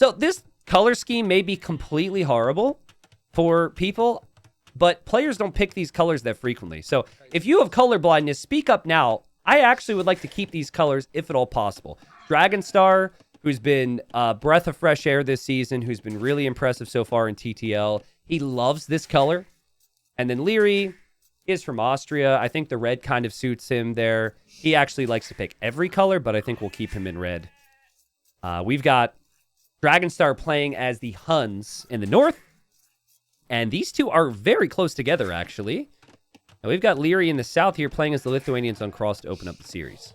So this color scheme may be completely horrible for people, but players don't pick these colors that frequently. So if you have color blindness, speak up now. I actually would like to keep these colors if at all possible. Dragonstar, who's been a breath of fresh air this season, who's been really impressive so far in TTL. He loves this color. And then Liereyy is from Austria. I think the red kind of suits him there. He actually likes to pick every color, but I think we'll keep him in red. We've got Dragonstar playing as the Huns in the north. And these two are very close together, actually. And we've got Liereyy in the south here playing as the Lithuanians on cross to open up the series.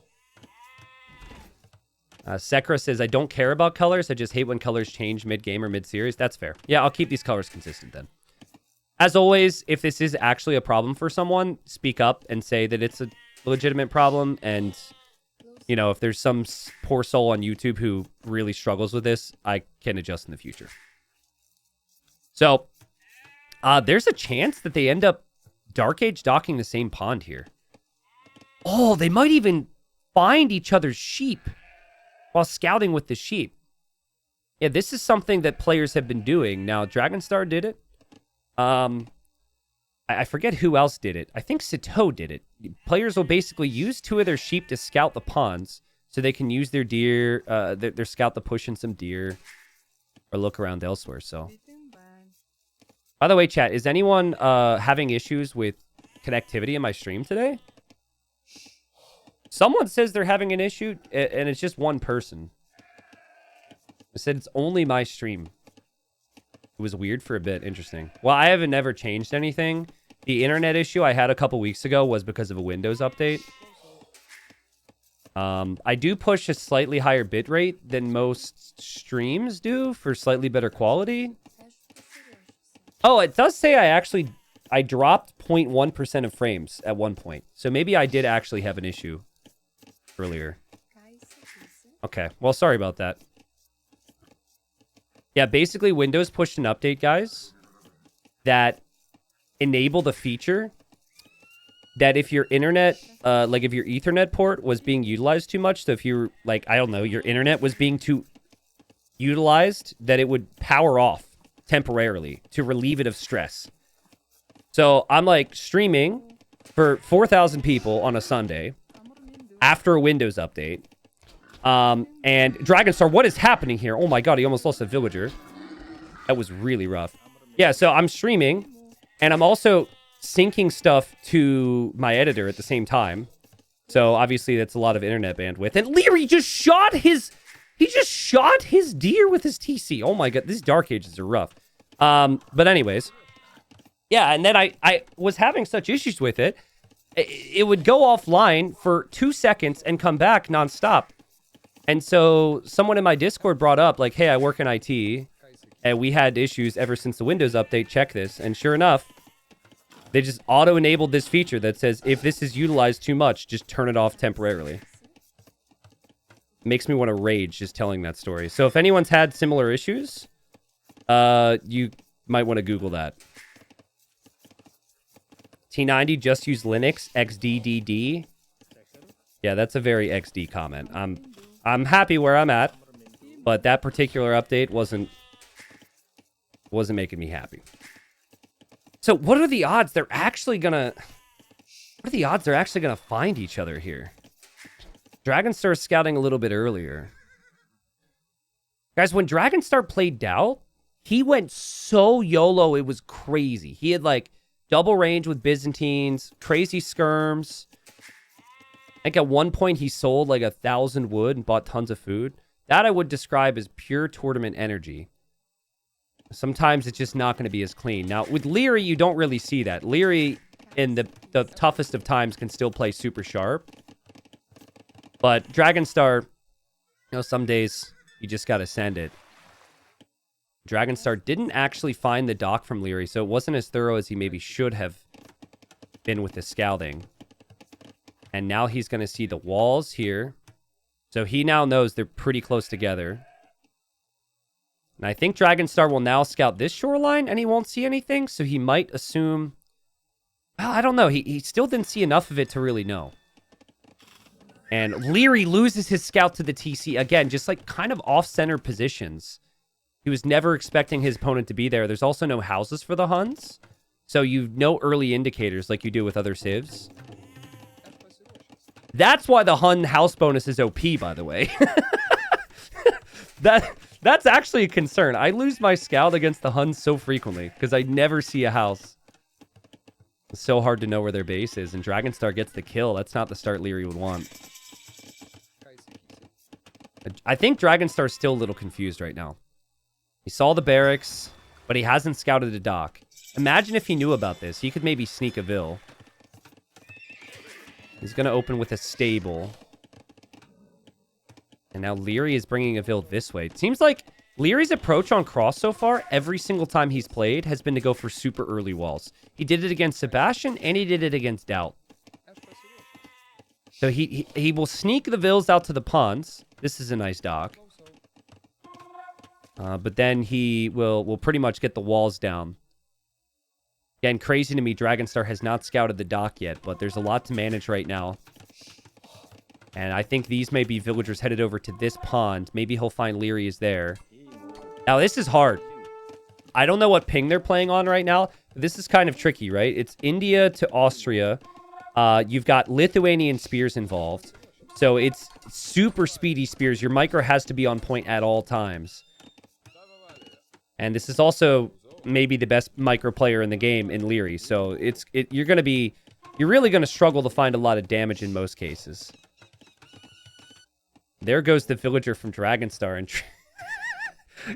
Sekra says, I don't care about colors. I just hate when colors change mid-game or mid-series. That's fair. Yeah, I'll keep these colors consistent then. As always, if this is actually a problem for someone, speak up and say that it's a legitimate problem. And, you know, if there's some poor soul on YouTube who really struggles with this, I can adjust in the future. So, there's a chance that they end up Dark Age docking the same pond here. Oh, they might even find each other's sheep while scouting with the sheep. Yeah, this is something that players have been doing. Now, Dragonstar did it. I forget who else did it. I think Sito did it. Players will basically use 2 of their sheep to scout the ponds so they can use their deer, their scout to push in some deer or look around elsewhere. So, by the way, chat, is anyone having issues with connectivity in my stream today? Someone says they're having an issue, and it's just one person. I said it's only my stream. It was weird for a bit. Interesting. Well, I haven't never changed anything. The internet issue I had a couple weeks ago was because of a Windows update. I do push a slightly higher bitrate than most streams do for slightly better quality. Oh, it does say I dropped 0.1% of frames at one point. So maybe I did actually have an issue earlier. Okay, well, sorry about that. Yeah, basically Windows pushed an update, guys, that enabled a feature that if your internet, like if your Ethernet port was being utilized too much, so if you're, like, I don't know, your internet was being too utilized, that it would power off temporarily to relieve it of stress. So I'm like streaming for 4,000 people on a Sunday after a Windows update. And Dragonstar, what is happening here? Oh my god, he almost lost a villager. That was really rough. Yeah, so I'm streaming, and I'm also syncing stuff to my editor at the same time. So obviously that's a lot of internet bandwidth. And Liereyy just shot his... He just shot his deer with his TC. Oh my god, these Dark Ages are rough. But anyways. Yeah, and then I was having such issues with it. It would go offline for 2 seconds and come back nonstop. And so someone in my Discord brought up, like, hey, I work in IT, and we had issues ever since the Windows update. Check this. And sure enough, they just auto-enabled this feature that says, if this is utilized too much, just turn it off temporarily. Makes me want to rage just telling that story. So if anyone's had similar issues, you might want to Google that. T90 just use Linux XDDD. Yeah, that's a very XD comment. I'm happy where I'm at, but that particular update wasn't making me happy. So what are the odds they're actually gonna... What are the odds they're actually gonna find each other here? Dragonstar scouting a little bit earlier. Guys, when Dragonstar played Doubt, he went so YOLO, it was crazy. He had, like, double range with Byzantines, crazy skirms. I think at one point he sold, like, 1,000 wood and bought tons of food. That I would describe as pure tournament energy. Sometimes it's just not going to be as clean. Now, with Liereyy, you don't really see that. Liereyy, in the toughest of times, can still play super sharp. But Dragonstar, you know, some days you just got to send it. Dragonstar didn't actually find the dock from Liereyy, so it wasn't as thorough as he maybe should have been with the scouting. And now he's going to see the walls here. So he now knows they're pretty close together. And I think Dragonstar will now scout this shoreline, and he won't see anything, so he might assume... Well, I don't know. He still didn't see enough of it to really know. And Liereyy loses his scout to the TC. Again, just like kind of off-center positions. He was never expecting his opponent to be there. There's also no houses for the Huns. So you know early indicators like you do with other civs. That's why the Hun house bonus is OP, by the way. That's actually a concern. I lose my scout against the Huns so frequently because I never see a house. It's so hard to know where their base is, and Dragonstar gets the kill. That's not the start Liereyy would want. I think Dragonstar's still a little confused right now. He saw the barracks, but he hasn't scouted a dock. Imagine if he knew about this. He could maybe sneak a Vil. He's going to open with a stable. And now Liereyy is bringing a Vil this way. It seems like Lierey's approach on cross so far, every single time he's played, has been to go for super early walls. He did it against Sebastian, and he did it against Doubt. So he will sneak the Vils out to the ponds. This is a nice dock. But then he will pretty much get the walls down. Again, crazy to me, Dragonstar has not scouted the dock yet, but there's a lot to manage right now. And I think these may be villagers headed over to this pond. Maybe he'll find Liereyy is there. Now, this is hard. I don't know what ping they're playing on right now. This is kind of tricky, right? It's India to Austria. You've got Lithuanian spears involved. So it's super speedy spears. Your micro has to be on point at all times. And this is also maybe the best micro player in the game in Liereyy. So you're really going to struggle to find a lot of damage in most cases. There goes the villager from Dragonstar, and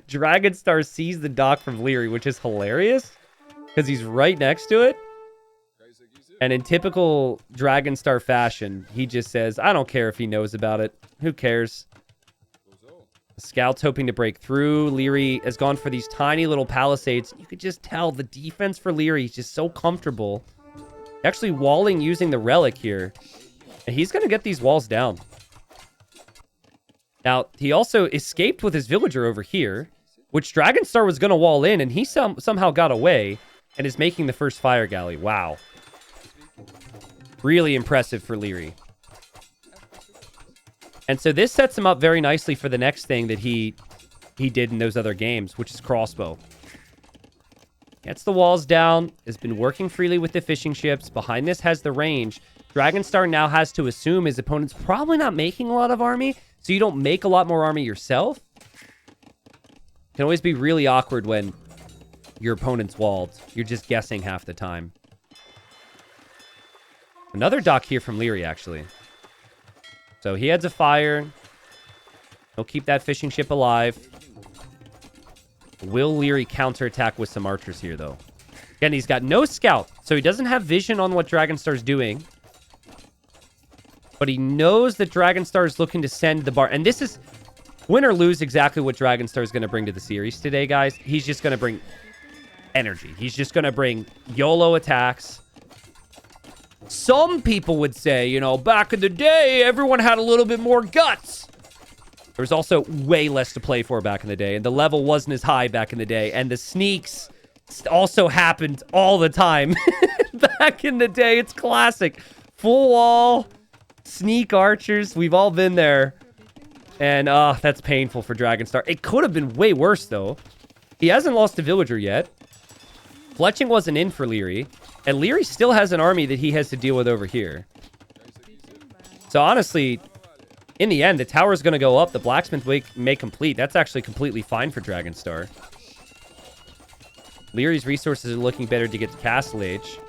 Dragonstar sees the dock from Liereyy, which is hilarious because he's right next to it. And in typical Dragonstar fashion, he just says, I don't care if he knows about it. Who cares? Scout's hoping to break through. Liereyy has gone for these tiny little palisades. You could just tell the defense for Liereyy is just so comfortable. Actually walling using the relic here. And he's going to get these walls down. Now, he also escaped with his villager over here, which Dragonstar was going to wall in, and he somehow got away and is making the first fire galley. Wow. Really impressive for Liereyy. And so this sets him up very nicely for the next thing that he did in those other games, which is crossbow. Gets the walls down, has been working freely with the fishing ships. Behind this has the range. Dragonstar now has to assume his opponent's probably not making a lot of army, so you don't make a lot more army yourself. It can always be really awkward when your opponent's walled. You're just guessing half the time. Another dock here from Liereyy, actually. So he adds a fire. He'll keep that fishing ship alive. Will Liereyy counterattack with some archers here, though? Again, he's got no scout, so he doesn't have vision on what Dragonstar's doing. But he knows that Dragonstar is looking to send the bar. And this is, win or lose, exactly what Dragonstar is going to bring to the series today, guys. He's just going to bring energy. He's just going to bring YOLO attacks. Some people would say, you know, back in the day, everyone had a little bit more guts. There was also way less to play for back in the day, and the level wasn't as high back in the day, and the sneaks also happened all the time. Back in the day, it's classic. Full wall, sneak archers, we've all been there. And, that's painful for Dragonstar. It could have been way worse, though. He hasn't lost a villager yet. Fletching wasn't in for Liereyy. And Liereyy still has an army that he has to deal with over here. So honestly, in the end, the tower's going to go up. The blacksmith may complete. That's actually completely fine for Dragonstar. Lierey's resources are looking better to get to Castle Age.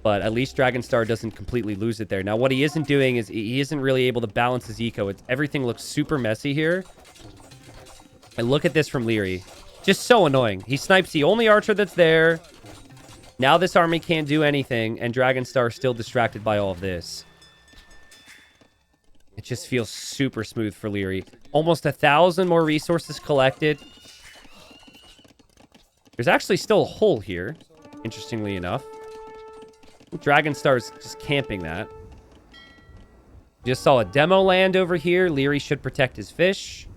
But at least Dragonstar doesn't completely lose it there. Now, what he isn't doing is he isn't really able to balance his eco. Everything looks super messy here. And look at this from Liereyy. Just so annoying. He snipes the only archer that's there. Now this army can't do anything, and Dragonstar is still distracted by all of this. It just feels super smooth for Liereyy. Almost 1,000 more resources collected. There's actually still a hole here, interestingly enough. Dragonstar's just camping that. Just saw a demo land over here. Liereyy should protect his fish.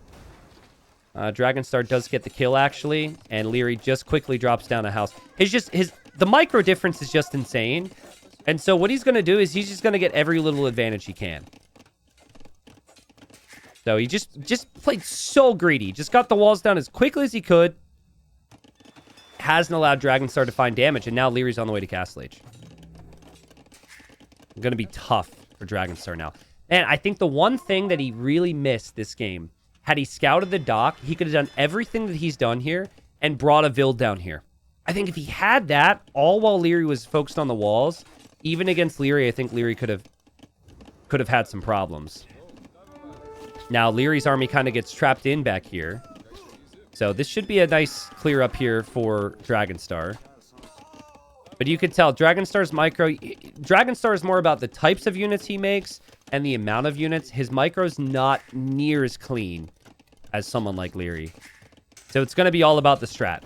Dragonstar does get the kill, actually, and Liereyy just quickly drops down a house. The micro difference is just insane. And so what he's going to do is he's just going to get every little advantage he can. So he just played so greedy. Just got the walls down as quickly as he could. Hasn't allowed Dragonstar to find damage, and now Lierey's on the way to Castle Age. Going to be tough for Dragonstar now. And I think the one thing that he really missed this game, had he scouted the dock, he could have done everything that he's done here and brought a Vild down here. I think if he had that, all while Liereyy was focused on the walls, even against Liereyy, I think Liereyy could have had some problems. Now, Lierey's army kind of gets trapped in back here. So this should be a nice clear up here for Dragonstar. But you could tell Dragonstar's micro... Dragonstar is more about the types of units he makes and the amount of units. His micro's not near as clean as someone like Liereyy. So it's going to be all about the strat.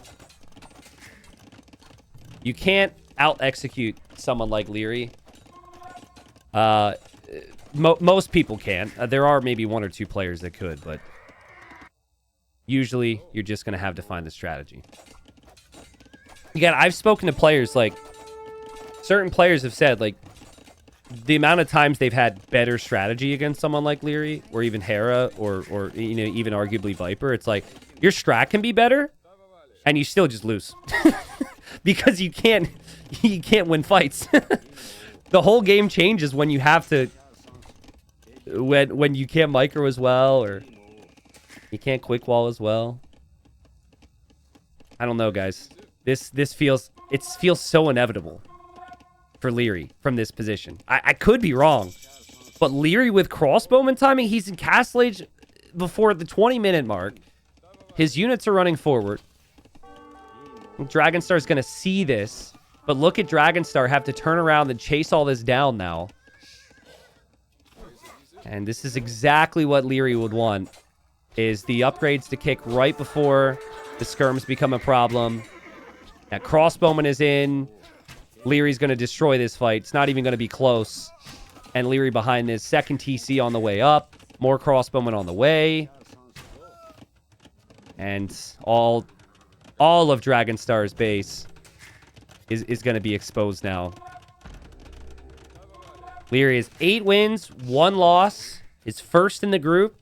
You can't out-execute someone like Liereyy. Most people can. There are maybe one or two players that could, but usually you're just going to have to find the strategy. Again, I've spoken to players, like, certain players have said, like, the amount of times they've had better strategy against someone like Liereyy, or even Hera, or you know, even arguably Viper, it's like, your strat can be better, and you still just lose. Because you can't win fights. The whole game changes when you have to, when you can't micro as well, or you can't quick wall as well. I don't know, guys. This feels so inevitable for Liereyy from this position. I could be wrong, but Liereyy with crossbowman timing, he's in Castle Age before the 20-minute mark. His units are running forward. Dragonstar's going to see this, but look at Dragonstar have to turn around and chase all this down now. And this is exactly what Liereyy would want, is the upgrades to kick right before the skirms become a problem. That crossbowman is in. Lierey's going to destroy this fight. It's not even going to be close. And Liereyy behind this. Second TC on the way up. More crossbowmen on the way. And all of Dragonstar's base is going to be exposed now. Liereyy has 8 wins, 1 loss. Is first in the group.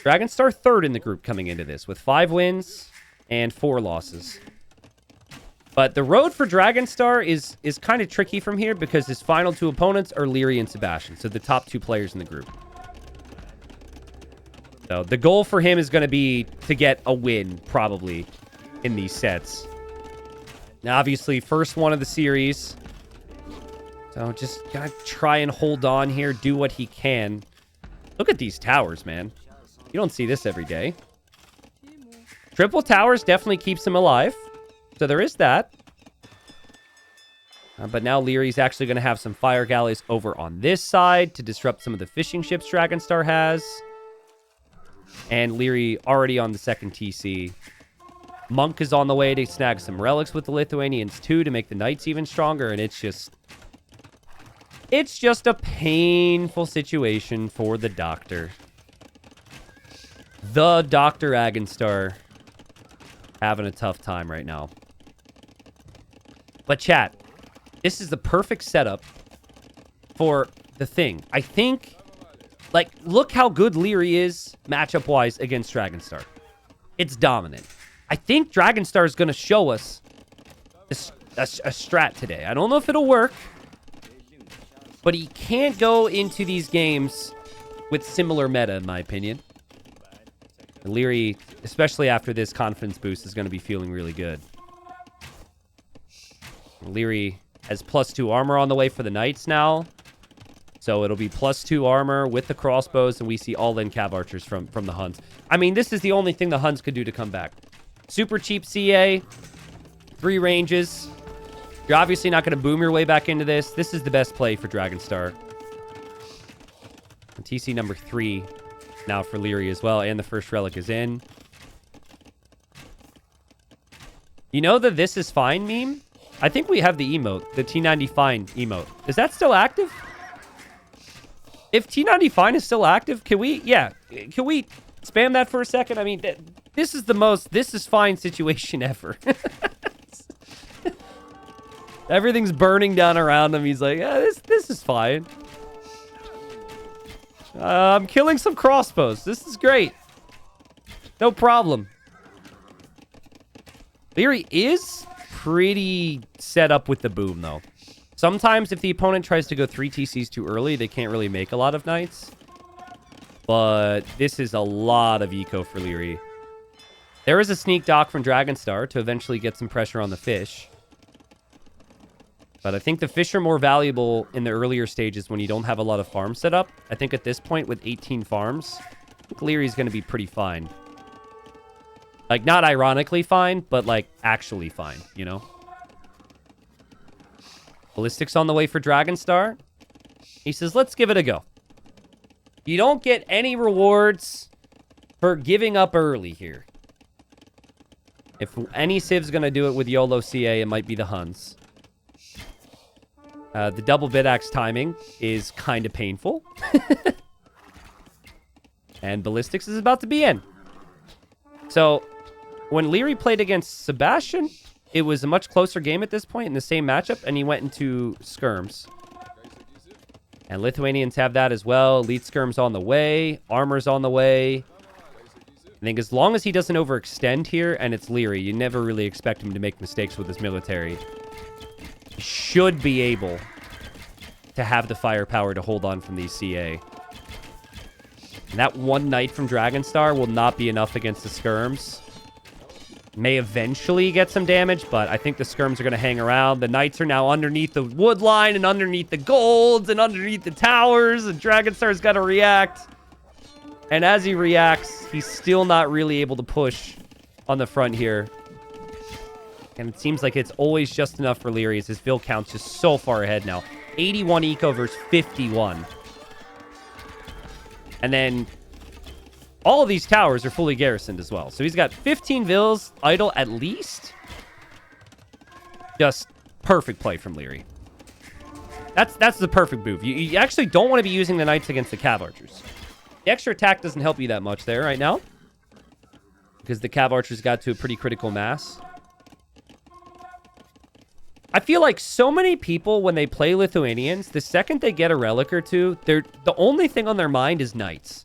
Dragonstar third in the group coming into this with 5 wins and 4 losses. But the road for Dragonstar is kind of tricky from here because his final 2 opponents are Liereyy and Sebastian. So the top 2 players in the group. So the goal for him is going to be to get a win, probably, in these sets. Now, obviously, first one of the series. So just gotta try and hold on here, do what he can. Look at these towers, man. You don't see this every day. Triple towers definitely keeps him alive. So there is that. But now Lierey's actually going to have some fire galleys over on this side to disrupt some of the fishing ships Dragonstar has. And Liereyy already on the second TC. Monk is on the way to snag some relics with the Lithuanians too to make the knights even stronger. And it's just a painful situation for the Doctor. The Dr. Dragonstar having a tough time right now. But chat, this is the perfect setup for the thing. I think, like, look how good Liereyy is matchup-wise against Dragonstar. It's dominant. I think Dragonstar is going to show us a strat today. I don't know if it'll work, but he can't go into these games with similar meta, in my opinion. And Liereyy, especially after this confidence boost, is going to be feeling really good. Liereyy has +2 armor on the way for the knights now. So it'll be +2 armor with the crossbows, and we see all-in cav archers from the Huns. I mean, this is the only thing the Huns could do to come back. Super cheap CA, 3 ranges. You're obviously not going to boom your way back into this. This is the best play for Dragonstar. And TC number 3 now for Liereyy as well, and the first relic is in. You know the "this is fine" meme? I think we have the emote, the T90 fine emote. Is that still active? If T90 fine is still active, can we spam that for a second? I mean, this is the most "this is fine" situation ever. Everything's burning down around him. He's like, yeah, this is fine. I'm killing some crossbows. This is great. No problem. Liereyy is pretty set up with the boom, though. Sometimes if the opponent tries to go 3 TCs too early, they can't really make a lot of knights. But this is a lot of eco for Liereyy. There is a sneak dock from Dragonstar to eventually get some pressure on the fish. But I think the fish are more valuable in the earlier stages when you don't have a lot of farms set up. I think at this point with 18 farms, I think Lierey's going to be pretty fine. Like, not ironically fine, but, like, actually fine, you know? Ballistics on the way for Dragonstar. He says, let's give it a go. You don't get any rewards for giving up early here. If any Civ's going to do it with YOLO CA, it might be the Huns. The double bit-axe timing is kind of painful. And Ballistics is about to be in. So, when Liereyy played against Sebastian, it was a much closer game at this point in the same matchup, and he went into skirms. And Lithuanians have that as well. Elite skirms on the way. Armor's on the way. I think as long as he doesn't overextend here, and it's Liereyy, you never really expect him to make mistakes with his military. He should be able to have the firepower to hold on from these CA. And that one knight from Dragonstar will not be enough against the skirms. May eventually get some damage, but I think the skirms are going to hang around. The knights are now underneath the wood line and underneath the golds and underneath the towers, and Dragonstar's got to react. And as he reacts, he's still not really able to push on the front here. And it seems like it's always just enough for Liereyy as his build count's just so far ahead now. 81 eco versus 51. And then all of these towers are fully garrisoned as well. So he's got 15 vills idle at least. Just perfect play from Liereyy. That's the perfect move. You actually don't want to be using the knights against the cav archers. The extra attack doesn't help you that much there right now, because the cav archers got to a pretty critical mass. I feel like so many people, when they play Lithuanians, the second they get a relic or two, the only thing on their mind is knights.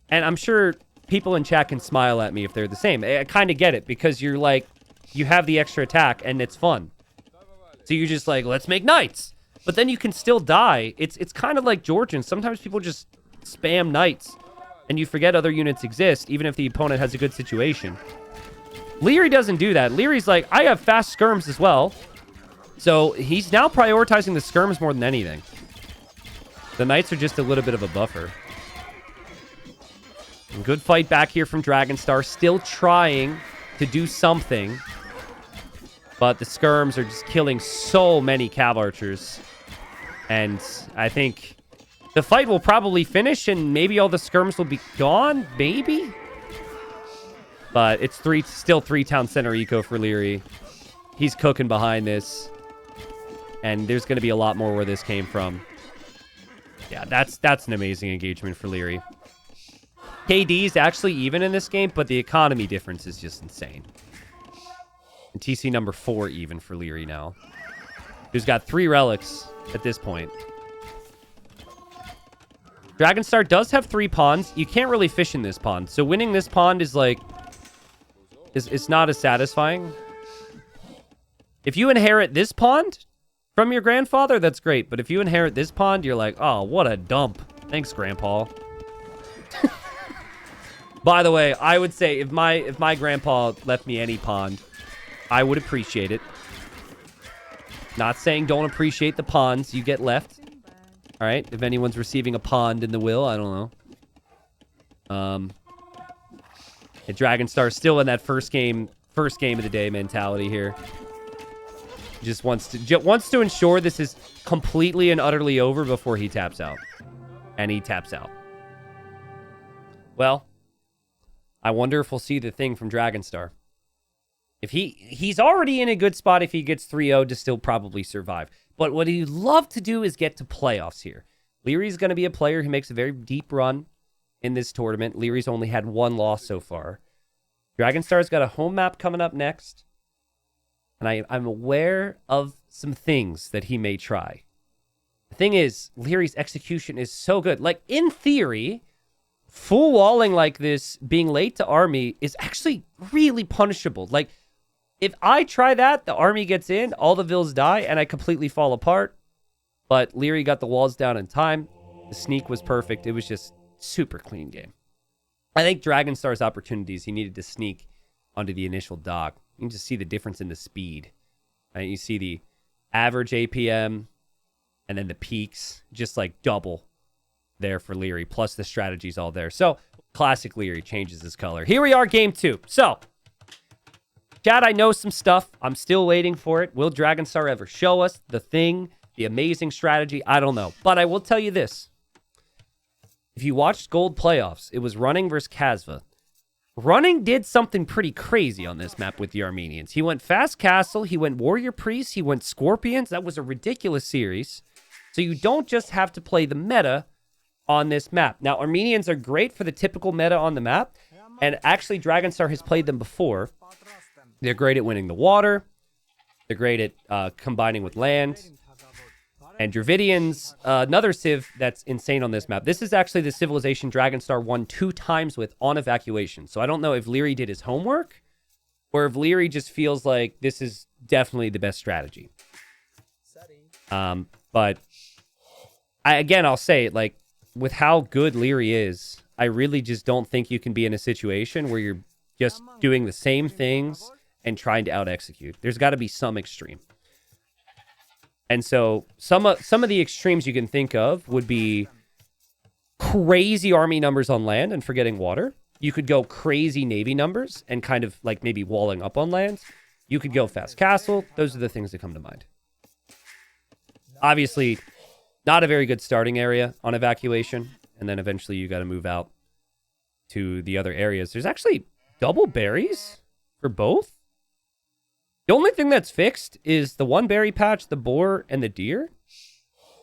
And I'm sure people in chat can smile at me if they're the same. I kind of get it, because you're like, you have the extra attack and it's fun. So you're just like, let's make knights. But then you can still die. It's kind of like Georgians. Sometimes people just spam knights and you forget other units exist, even if the opponent has a good situation. Liereyy doesn't do that. Lierey's like, I have fast skirms as well. So he's now prioritizing the skirms more than anything. The knights are just a little bit of a buffer. And good fight back here from Dragonstar. Still trying to do something. But the skirms are just killing so many cav archers. And I think the fight will probably finish and maybe all the skirms will be gone. Maybe? But it's still 3 town center eco for Liereyy. He's cooking behind this. And there's going to be a lot more where this came from. Yeah, that's an amazing engagement for Liereyy. KD is actually even in this game, but the economy difference is just insane. And TC number 4 even for Liereyy now. Who's got 3 relics at this point. Dragonstar does have 3 pawns. You can't really fish in this pond. So winning this pond is like... It's not as satisfying. If you inherit this pond from your grandfather, that's great. But if you inherit this pond, you're like, oh, what a dump. Thanks, Grandpa. By the way, I would say if my grandpa left me any pond, I would appreciate it. Not saying don't appreciate the ponds you get left. All right, if anyone's receiving a pond in the will, I don't know. And Dragonstar still in that first game of the day mentality here. Just wants to ensure this is completely and utterly over before he taps out. And he taps out. Well, I wonder if we'll see the thing from Dragonstar. If he's already in a good spot if he gets 3-0 to still probably survive. But what he'd love to do is get to playoffs here. Lierey's going to be a player who makes a very deep run in this tournament. Lierey's only had 1 loss so far. Dragonstar's got a home map coming up next. And I'm aware of some things that he may try. The thing is, Lierey's execution is so good. Like, in theory, full walling like this, being late to army, is actually really punishable. Like, if I try that, the army gets in, all the vills die, and I completely fall apart. But Liereyy got the walls down in time. The sneak was perfect. It was just super clean game. I think Dragonstar's opportunities, he needed to sneak onto the initial dock. You can just see the difference in the speed. Right? You see the average APM and then the peaks, just like double there for Liereyy, plus the strategy's all there. So, classic Liereyy changes his color. Here we are, game 2. So, chat, I know some stuff. I'm still waiting for it. Will Dragonstar ever show us the thing, the amazing strategy? I don't know. But I will tell you this. If you watched Gold Playoffs, it was Running versus Kasva. Running did something pretty crazy on this map with the Armenians. He went Fast Castle, he went Warrior Priest, he went Scorpions. That was a ridiculous series. So you don't just have to play the meta on this map. Now, Armenians are great for the typical meta on the map, and actually Dragonstar has played them before. They're great at winning the water. They're great at combining with land. And Dravidians, another civ that's insane on this map. This is actually the civilization Dragonstar won 2 times with on evacuation. So I don't know if Liereyy did his homework or if Liereyy just feels like this is definitely the best strategy. But I'll say, like, with how good Liereyy is, I really just don't think you can be in a situation where you're just doing the same things and trying to out-execute. There's got to be some extreme. And so some of the extremes you can think of would be crazy army numbers on land and forgetting water. You could go crazy navy numbers and kind of like maybe walling up on land. You could go Fast Castle. Those are the things that come to mind. Obviously, not a very good starting area on evacuation. And then eventually you got to move out to the other areas. There's actually double berries for both. The only thing that's fixed is the 1 berry patch, the boar, and the deer.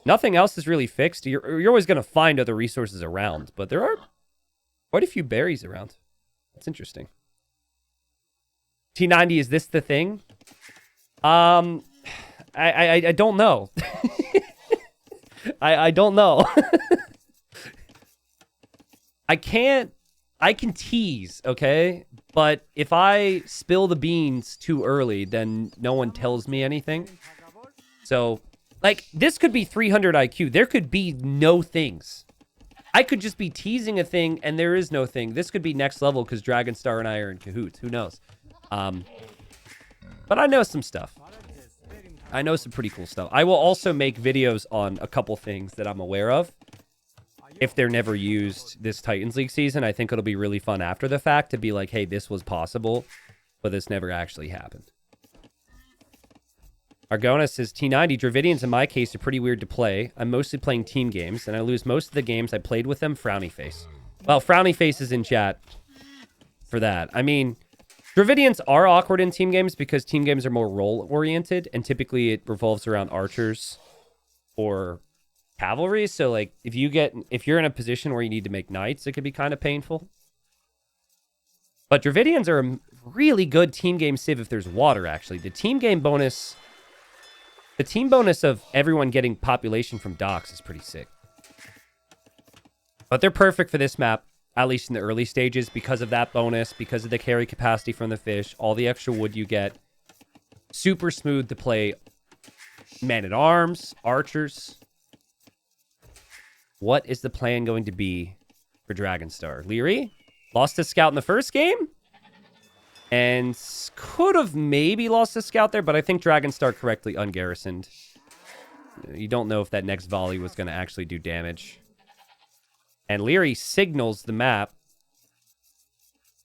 Nothing else is really fixed. You're always going to find other resources around, but there are quite a few berries around. That's interesting. T90, is this the thing? I don't know. I don't know. I can tease, okay? But if I spill the beans too early, then no one tells me anything. So, like, this could be 300 IQ. There could be no things. I could just be teasing a thing, and there is no thing. This could be next level because Dragonstar and I are in cahoots. Who knows? But I know some stuff. I know some pretty cool stuff. I will also make videos on a couple things that I'm aware of. If they're never used this Titans League season, I think it'll be really fun after the fact to be like, hey, this was possible, but this never actually happened. Argona says, T90, Dravidians in my case are pretty weird to play. I'm mostly playing team games, and I lose most of the games I played with them. Frowny face. Well, Frowny face is in chat for that. I mean, Dravidians are awkward in team games because team games are more role-oriented, and typically it revolves around archers or cavalry. So like if you're in a position where you need to make knights, it could be kind of painful. But Dravidians are a really good team game civ if there's water, actually. The team bonus of everyone getting population from docks is pretty sick. But they're perfect for this map, at least in the early stages, because of that bonus, because of the carry capacity from the fish, all the extra wood you get. Super smooth to play man-at-arms, archers. What is the plan going to be for Dragonstar? Liereyy lost his scout in the first game and could have maybe lost his scout there, but I think Dragonstar correctly ungarrisoned. You don't know if that next volley was going to actually do damage. And Liereyy signals the map.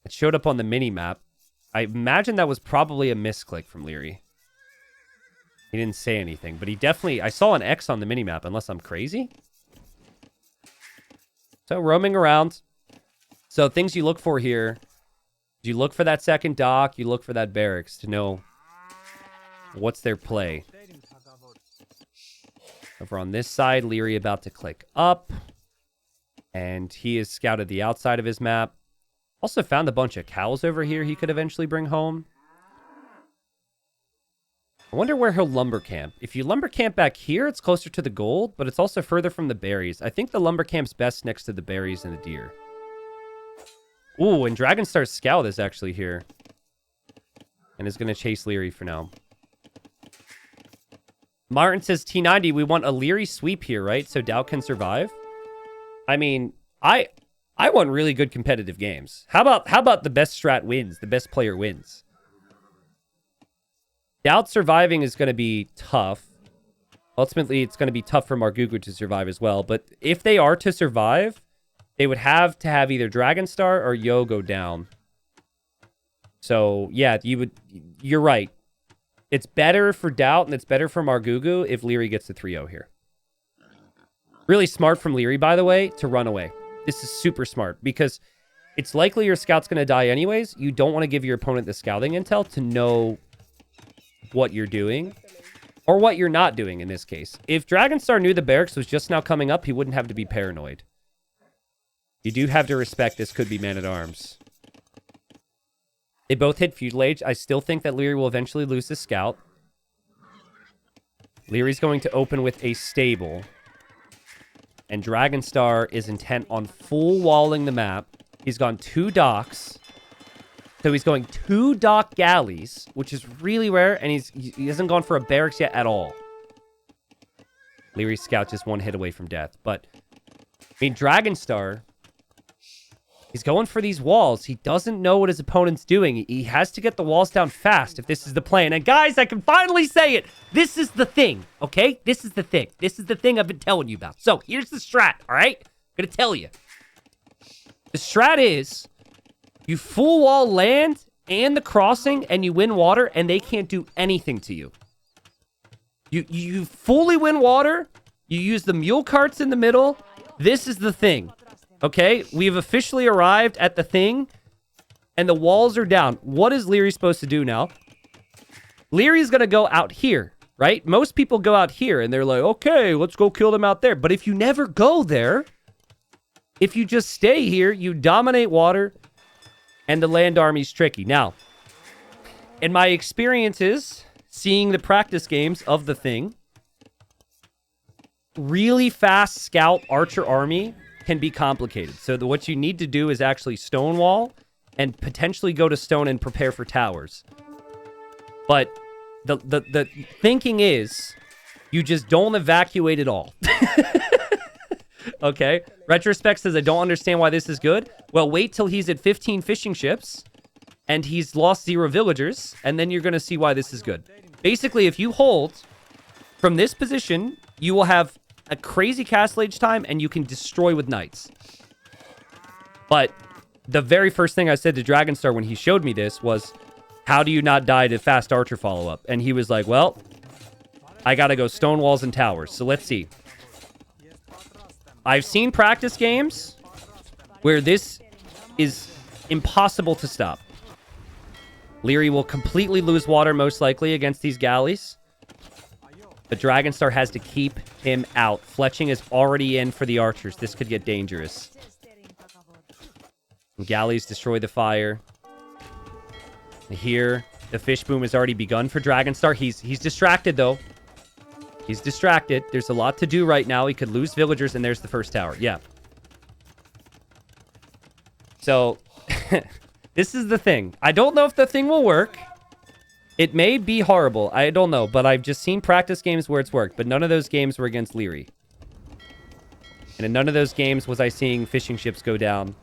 It showed up on the mini-map. I imagine that was probably a misclick from Liereyy. He didn't say anything, but he definitely... I saw an X on the mini-map, unless I'm crazy. So roaming around. So things you look for here. You look for that second dock. You look for that barracks to know what's their play. Over on this side, Liereyy about to click up. And he has scouted the outside of his map. Also found a bunch of cows over here he could eventually bring home. I wonder where he'll lumber camp. If you lumber camp back here, it's closer to the gold, but it's also further from the berries. I think the lumber camp's best next to the berries and the deer. Ooh, and Dragonstar's scout is actually here. And is going to chase Liereyy for now. Martin says, T90, we want a Liereyy sweep here, right? So Dow can survive? I mean, I want really good competitive games. How about the best strat wins? The best player wins. Doubt surviving is going to be tough. Ultimately, it's going to be tough for Margugu to survive as well. But if they are to survive, they would have to have either Dragonstar or Yo go down. So, yeah, you're right. It's better for Doubt and it's better for Margugu if Liereyy gets the 3-0 here. Really smart from Liereyy, by the way, to run away. This is super smart because it's likely your scout's going to die anyways. You don't want to give your opponent the scouting intel to know what you're doing or what you're not doing in this case. If Dragonstar knew the barracks was just now coming up, he wouldn't have to be paranoid. You do have to respect this could be man-at-arms. They both hit Feudal Age. I still think that Liereyy will eventually lose his scout. Lierey's going to open with a stable. And Dragonstar is intent on full walling the map. He's gone 2 docks. So he's going 2 dock galleys, which is really rare. And he hasn't gone for a barracks yet at all. Lierey's scout just 1 hit away from death. But, I mean, Dragonstar... he's going for these walls. He doesn't know what his opponent's doing. He has to get the walls down fast if this is the plan. And guys, I can finally say it. This is the thing, okay? This is the thing. This is the thing I've been telling you about. So here's the strat, all right? I'm going to tell you. The strat is you full wall land and the crossing and you win water and they can't do anything to you. You fully win water. You use the mule carts in the middle. This is the thing. Okay, we've officially arrived at the thing, and the walls are down. What is Liereyy supposed to do now? Lierey's going to go out here, right? Most people go out here, and they're like, okay, let's go kill them out there. But if you never go there, if you just stay here, you dominate water, and the land army's tricky. Now, in my experiences, seeing the practice games of the thing, really fast scout archer army can be complicated. So what you need to do is actually stonewall and potentially go to stone and prepare for towers. But the thinking is you just don't evacuate at all. Okay? Retrospect says, I don't understand why this is good. Well, wait till he's at 15 fishing ships and he's lost 0 villagers, and then you're going to see why this is good. Basically, if you hold from this position, you will have a crazy castle age time, and you can destroy with knights. But the very first thing I said to Dragonstar when he showed me this was, how do you not die to fast archer follow-up? And he was like, well, I gotta go stone walls and towers. So let's see. I've seen practice games where this is impossible to stop. Liereyy will completely lose water, most likely, against these galleys. But Dragonstar has to keep him out. Fletching is already in for the archers. This could get dangerous. Galleys destroy the fire. Here, the fish boom has already begun for Dragonstar. He's distracted, though. He's distracted. There's a lot to do right now. He could lose villagers, and there's the first tower. Yeah. So, this is the thing. I don't know if the thing will work. It may be horrible. I don't know. But I've just seen practice games where it's worked. But none of those games were against Liereyy. And in none of those games was I seeing fishing ships go down.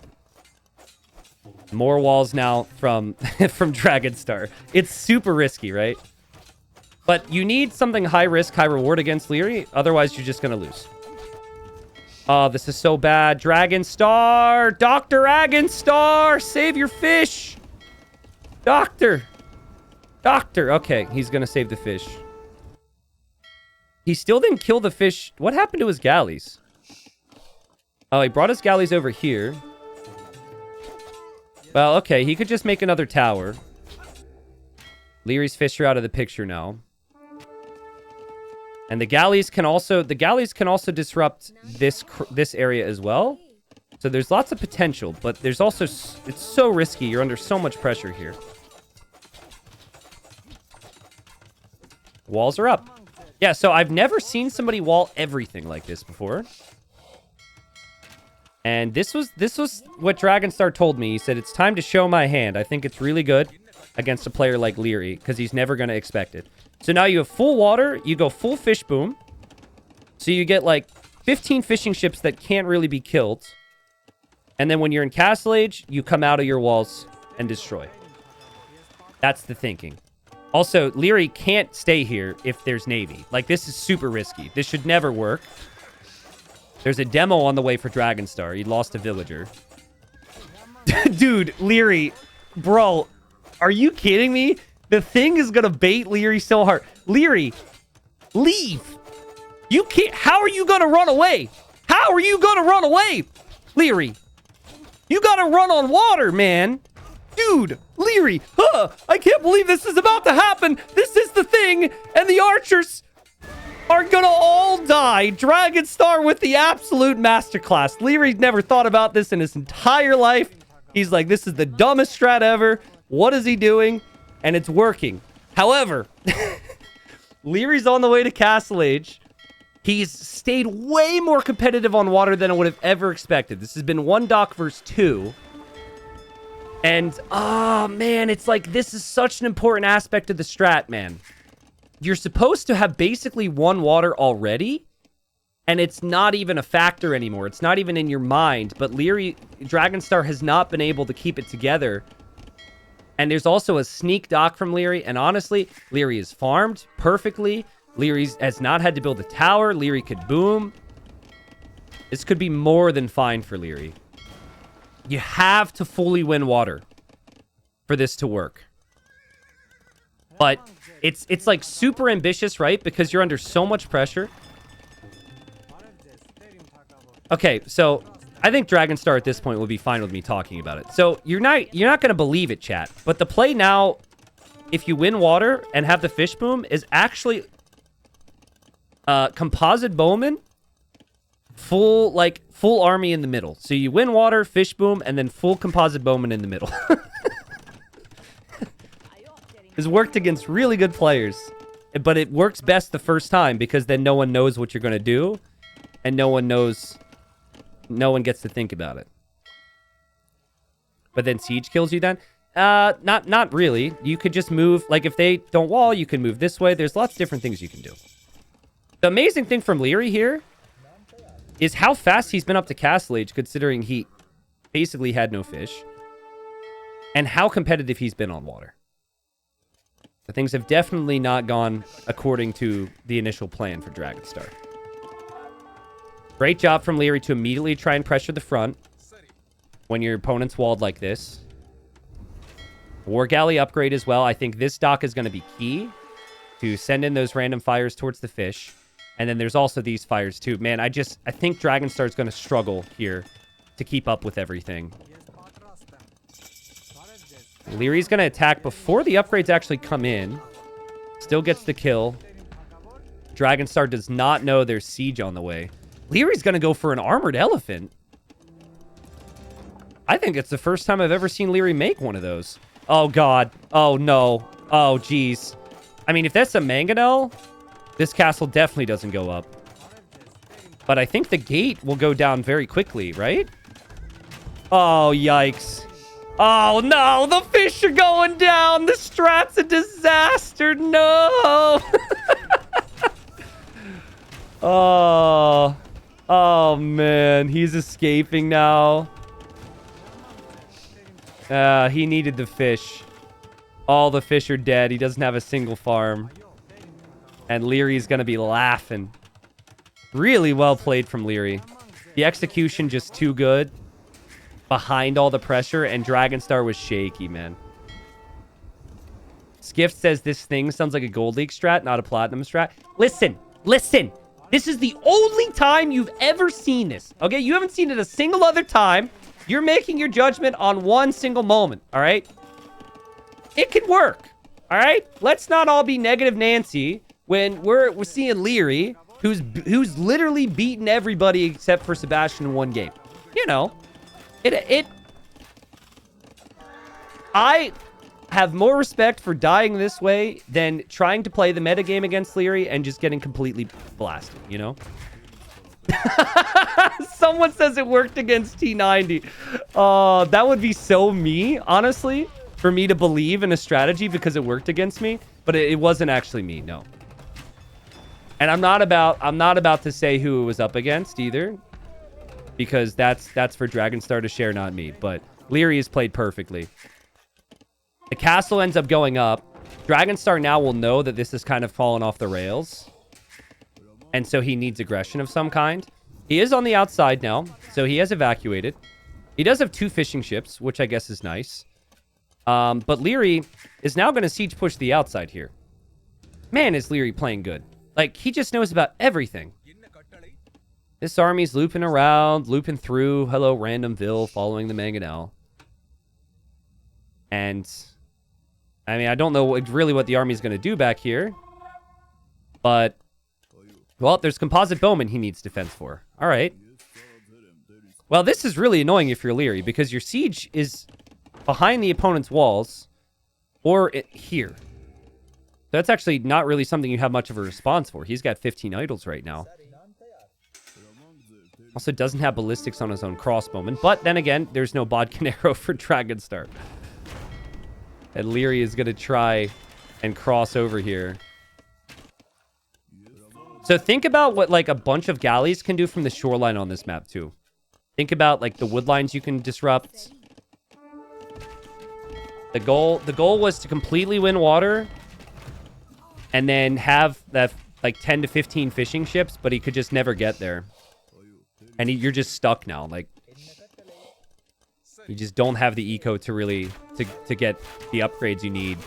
More walls now from Dragonstar. It's super risky, right? But you need something high risk, high reward against Liereyy. Otherwise, you're just going to lose. Oh, this is so bad. Dragonstar! Dr. Dragonstar! Save your fish! Doctor! Okay, he's going to save the fish. He still didn't kill the fish. What happened to his galleys? Oh, he brought his galleys over here. Well, okay, he could just make another tower. Lierey's fish are out of the picture now. And the galleys can also disrupt this area as well. So there's lots of potential, but there's also, it's so risky. You're under so much pressure here. Walls are up. Yeah, so I've never seen somebody wall everything like this before. And this was what Dragonstar told me. He said, it's time to show my hand. I think it's really good against a player like Liereyy because he's never going to expect it. So now you have full water. You go full fish boom. So you get like 15 fishing ships that can't really be killed. And then when you're in Castle Age, you come out of your walls and destroy. That's the thinking. Also, Liereyy can't stay here if there's Navy. Like, this is super risky. This should never work. There's a demo on the way for Dragonstar. He lost a villager. Dude, Liereyy. Bro, are you kidding me? The thing is going to bait Liereyy so hard. Liereyy, leave. You can't. How are you going to run away? How are you going to run away? Liereyy, you got to run on water, man. Dude, Liereyy. I can't believe this is about to happen. This is the thing. And the archers are gonna all die. Dragonstar with the absolute masterclass. Liereyy never thought about this in his entire life. He's like, this is the dumbest strat ever. What is he doing? And it's working. However, Lierey's on the way to Castle Age. He's stayed way more competitive on water than I would have ever expected. This has been 1 dock versus 2. And, oh, man, it's like, this is such an important aspect of the strat, man. You're supposed to have basically 1 water already, and it's not even a factor anymore. It's not even in your mind, but Liereyy, Dragonstar has not been able to keep it together. And there's also a sneak dock from Liereyy, and honestly, Liereyy is farmed perfectly. Liereyy has not had to build a tower. Liereyy could boom. This could be more than fine for Liereyy. You have to fully win water for this to work. But it's like super ambitious, right? Because you're under so much pressure. Okay, so I think Dragonstar at this point will be fine with me talking about it. So you're not going to believe it, chat. But the play now, if you win water and have the fish boom, is actually composite bowman, full army in the middle. So you win water, fish boom, and then full composite bowman in the middle. It's worked against really good players, but it works best the first time because then no one knows what you're going to do, and no one gets to think about it. But then siege kills you then? Not really. You could just move, like if they don't wall, you can move this way. There's lots of different things you can do. The amazing thing from Liereyy here is how fast he's been up to Castle Age, considering he basically had no fish, and how competitive he's been on water. The things have definitely not gone according to the initial plan for Dragonstar. Great job from Liereyy to immediately try and pressure the front when your opponent's walled like this. War Galley upgrade as well. I think this dock is going to be key to send in those random fires towards the fish. And then there's also these fires too. Man, I think Dragonstar is going to struggle here to keep up with everything. Lierey's going to attack before the upgrades actually come in. Still gets the kill. Dragonstar does not know there's siege on the way. Lierey's going to go for an armored elephant. I think it's the first time I've ever seen Liereyy make one of those. Oh, God. Oh, no. Oh, jeez. I mean, if that's a mangonel, this castle definitely doesn't go up. But I think the gate will go down very quickly, right? Oh, yikes. Oh, no. The fish are going down. The strat's a disaster. No. Oh. Oh, man. He's escaping now. He needed the fish. All the fish are dead. He doesn't have a single farm. And Lierey's going to be laughing. Really well played from Liereyy. The execution just too good. Behind all the pressure. And Dragonstar was shaky, man. Skift says this thing sounds like a Gold League strat, not a Platinum strat. Listen. Listen. This is the only time you've ever seen this. Okay? You haven't seen it a single other time. You're making your judgment on one single moment. All right? It could work. All right? Let's not all be negative Nancy when we're seeing Liereyy, who's literally beaten everybody except for Sebastian in one game. You know, I have more respect for dying this way than trying to play the metagame against Liereyy and just getting completely blasted, you know? Someone says it worked against T90. That would be so me, honestly, for me to believe in a strategy because it worked against me, but it wasn't actually me, no. And I'm not about to say who it was up against either, because that's for Dragonstar to share, not me. But Liereyy has played perfectly. The castle ends up going up. Dragonstar now will know that this has kind of fallen off the rails. And so he needs aggression of some kind. He is on the outside now, so he has evacuated. He does have 2 fishing ships, which I guess is nice. But Liereyy is now going to siege push the outside here. Man, is Liereyy playing good. Like, he just knows about everything. This army's looping around, looping through. Hello, Randomville, following the Mangonel. And, I mean, I don't know really what the army's going to do back here. But, well, there's Composite Bowman he needs defense for. All right. Well, this is really annoying if you're Liereyy, because your siege is behind the opponent's walls or here. That's actually not really something you have much of a response for. He's got 15 idols right now. Also doesn't have ballistics on his own crossbowman. But then again, there's no bodkin arrow for Dragonstar. And Liereyy is going to try and cross over here. So think about what like a bunch of galleys can do from the shoreline on this map too. Think about like the wood lines you can disrupt. The goal was to completely win water and then have that like 10 to 15 fishing ships, but he could just never get there. And you're just stuck now. Like, you just don't have the eco to really to get the upgrades you need.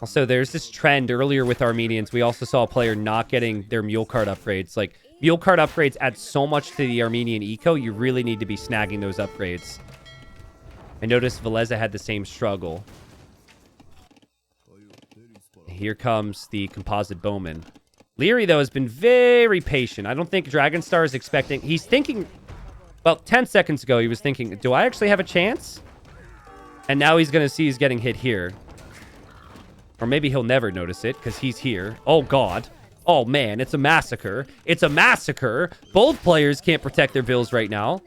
Also, there's this trend earlier with Armenians. We also saw a player not getting their mule cart upgrades. Like, mule cart upgrades add so much to the Armenian eco. You really need to be snagging those upgrades. I noticed Veleza had the same struggle. Here comes the Composite Bowman. Liereyy, though, has been very patient. I don't think Dragonstar is expecting... He's thinking... Well, 10 seconds ago, he was thinking, do I actually have a chance? And now he's going to see he's getting hit here. Or maybe he'll never notice it, because he's here. Oh, God. Oh, man, it's a massacre. It's a massacre. Both players can't protect their vills right now.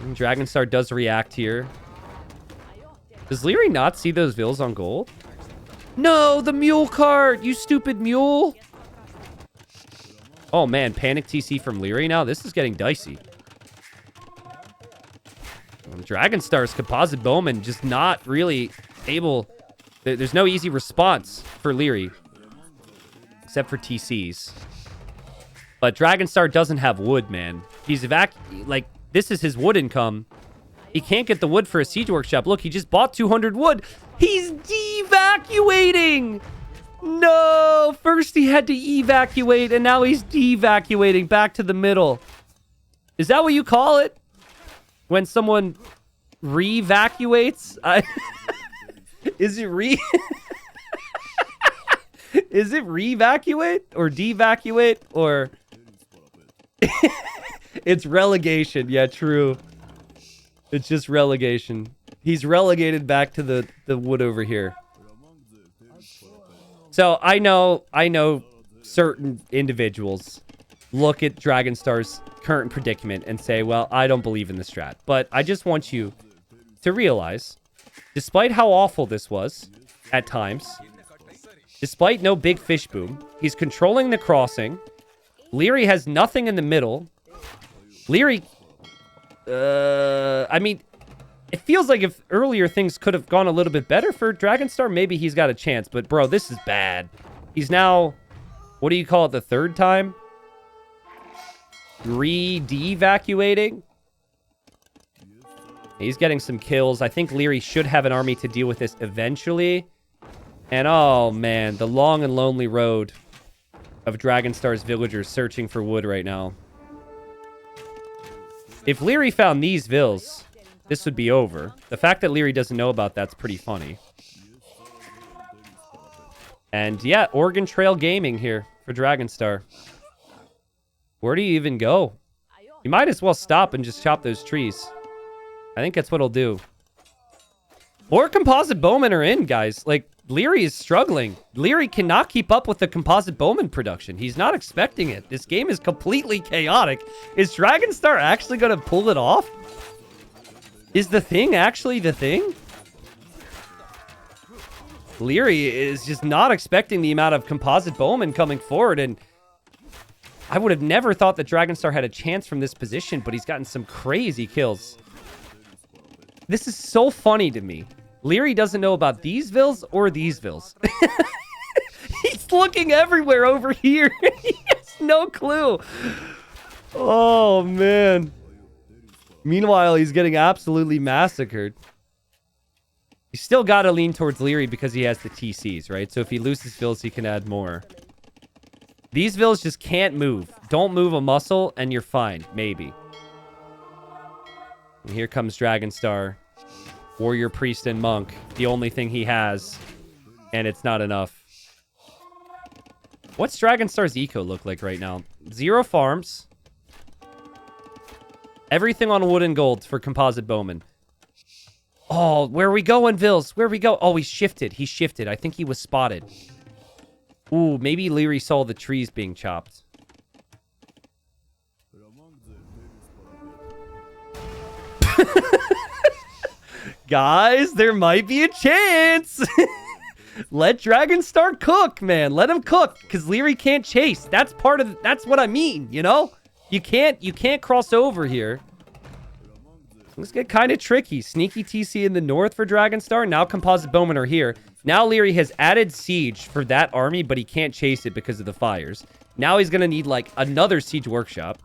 And Dragonstar does react here. Does Liereyy not see those vills on gold? No, the mule cart, you stupid mule. Oh, man, panic TC from Liereyy now. This is getting dicey. Dragonstar's Composite Bowman just not really able... There's no easy response for Liereyy. Except for TCs. But Dragonstar doesn't have wood, man. He's like, this is his wood income. He can't get the wood for a siege workshop. Look, he just bought 200 wood. He's devacuating. No, first he had to evacuate, and now he's devacuating back to the middle. Is that what you call it? When someone re-evacuates? Is it Is it re-evacuate or devacuate or... It's relegation. Yeah, true. It's just relegation. He's relegated back to the wood over here. So I know certain individuals look at Dragonstar's current predicament and say, well, I don't believe in the strat. But I just want you to realize, despite how awful this was at times, despite no big fish boom, he's controlling the crossing. Liereyy has nothing in the middle. Liereyy, I mean, it feels like if earlier things could have gone a little bit better for Dragonstar, maybe he's got a chance. But, bro, this is bad. He's now, what do you call it, the third time? Re-devacuating? He's getting some kills. I think Liereyy should have an army to deal with this eventually. And, oh, man, the long and lonely road of Dragonstar's villagers searching for wood right now. If Liereyy found these vills, this would be over. The fact that Liereyy doesn't know about that's pretty funny. And yeah, Oregon Trail Gaming here for Dragonstar. Where do you even go? You might as well stop and just chop those trees. I think that's what he'll do. More composite bowmen are in, guys. Like, Liereyy is struggling. Liereyy cannot keep up with the composite bowman production. He's not expecting it. This game is completely chaotic. Is Dragonstar actually going to pull it off? Is the thing actually the thing? Liereyy is just not expecting the amount of composite bowmen coming forward, and I would have never thought that Dragonstar had a chance from this position, but he's gotten some crazy kills. This is so funny to me. Liereyy doesn't know about these vills or these vills. He's looking everywhere over here. He has no clue. Oh, man. Meanwhile, he's getting absolutely massacred. You still got to lean towards Liereyy because he has the TCs, right? So if he loses vills, he can add more. These vills just can't move. Don't move a muscle, and you're fine. Maybe. And here comes Dragonstar. Warrior, Priest, and Monk. The only thing he has. And it's not enough. What's Dragonstar's eco look like right now? 0 farms. Everything on wood and gold for composite bowman. Oh, where are we going, Vils? Where we go? Oh, he shifted. He shifted. I think he was spotted. Ooh, maybe Liereyy saw the trees being chopped. Guys, there might be a chance. Let Dragonstar cook, man. Let him cook, because Liereyy can't chase. That's part of. That's what I mean. You know, you can't cross over here. Let's get kind of tricky. Sneaky TC in the north for Dragonstar. Now composite bowmen are here. Now Liereyy has added siege for that army, but he can't chase it because of the fires. Now he's gonna need like another siege workshop.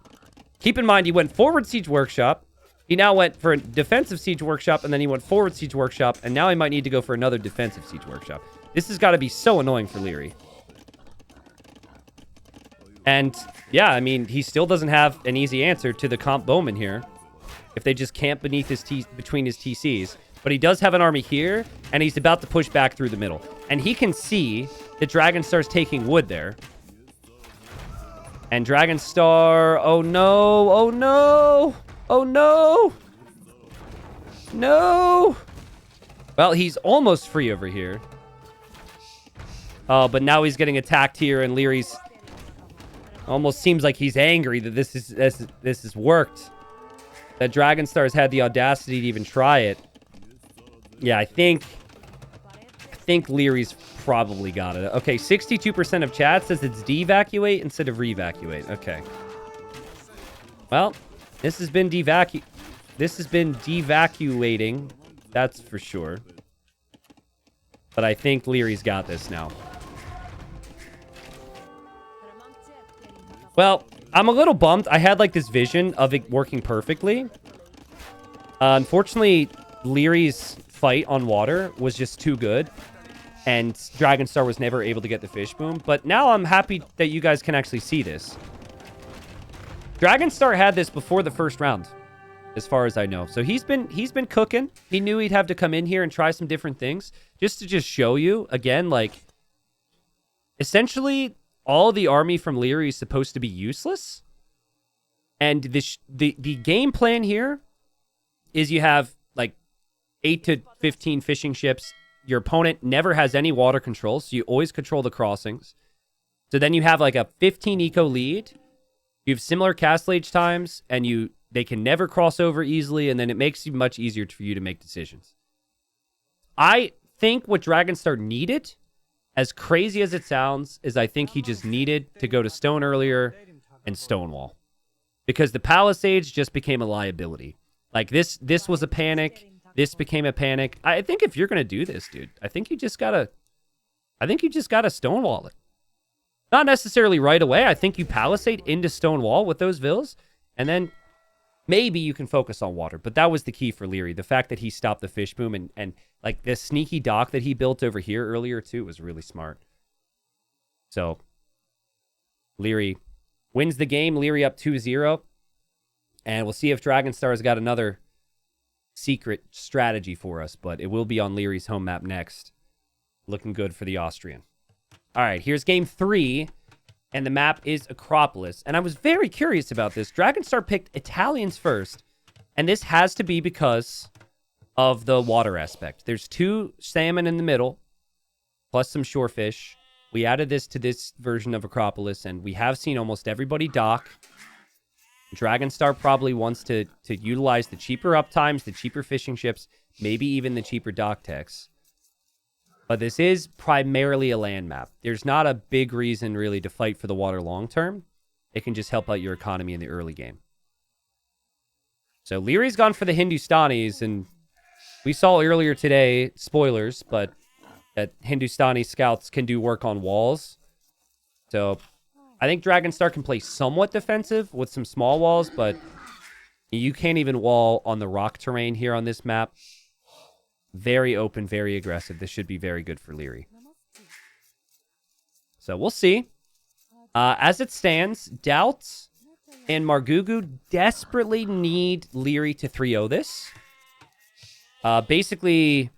Keep in mind, he went forward siege workshop. He now went for a defensive siege workshop, and then he went forward siege workshop, and now he might need to go for another defensive siege workshop. This has got to be so annoying for Liereyy. And, yeah, I mean, he still doesn't have an easy answer to the comp bowman here. If they just camp beneath his between his TCs. But he does have an army here, and he's about to push back through the middle. And he can see that Dragonstar's taking wood there. And Dragonstar... Oh, no! Oh, no! Oh, no! No! Well, he's almost free over here. Oh, but now he's getting attacked here, and Lierey's... Almost seems like he's angry that this has worked. That Dragonstar's had the audacity to even try it. Yeah, I think Lierey's probably got it. Okay, 62% of chat says it's devacuate instead of revacuate. Okay. Well... This has been devacuating, that's for sure. But I think Lierey's got this now. Well, I'm a little bummed. I had like this vision of it working perfectly. Unfortunately, Lierey's fight on water was just too good. And Dragonstar was never able to get the fish boom. But now I'm happy that you guys can actually see this. Dragonstar had this before the first round, as far as I know. So he's been cooking. He knew he'd have to come in here and try some different things just to show you again, like essentially all the army from Liereyy is supposed to be useless. And the game plan here is you have like 8 to 15 fishing ships. Your opponent never has any water control, so you always control the crossings. So then you have like a 15 eco lead. You have similar castle age times, and they can never cross over easily, and then it makes it much easier for you to make decisions. I think what Dragonstar needed, as crazy as it sounds, is I think he just needed to go to stone earlier and stonewall. Because the palisades just became a liability. Like, this was a panic. This became a panic. I think if you're going to do this, dude, I think you just got to stonewall it. Not necessarily right away. I think you palisade into stone wall with those vills, and then maybe you can focus on water. But that was the key for Liereyy. The fact that he stopped the fish boom and like this sneaky dock that he built over here earlier too was really smart. So Liereyy wins the game. Liereyy up 2-0. And we'll see if Dragonstar's got another secret strategy for us, but it will be on Lierey's home map next. Looking good for the Austrian. All right, here's game 3, and the map is Acropolis. And I was very curious about this. Dragonstar picked Italians first, And this has to be because of the water aspect. There's 2 salmon in the middle, plus some shorefish. We added this to this version of Acropolis, and we have seen almost everybody dock. Dragonstar probably wants to utilize the cheaper uptimes, the cheaper fishing ships, maybe even the cheaper dock techs. But this is primarily a land map. There's not a big reason really to fight for the water long term. It can just help out your economy in the early game. So Lierey's gone for the Hindustanis, and we saw earlier today, spoilers, but that Hindustani scouts can do work on walls. So I think Dragonstar can play somewhat defensive with some small walls, but you can't even wall on the rock terrain here on this map. Very open, very aggressive. This should be very good for Liereyy. So we'll see. As it stands, Doubt and Margugu desperately need Liereyy to 3-0 this. Basically,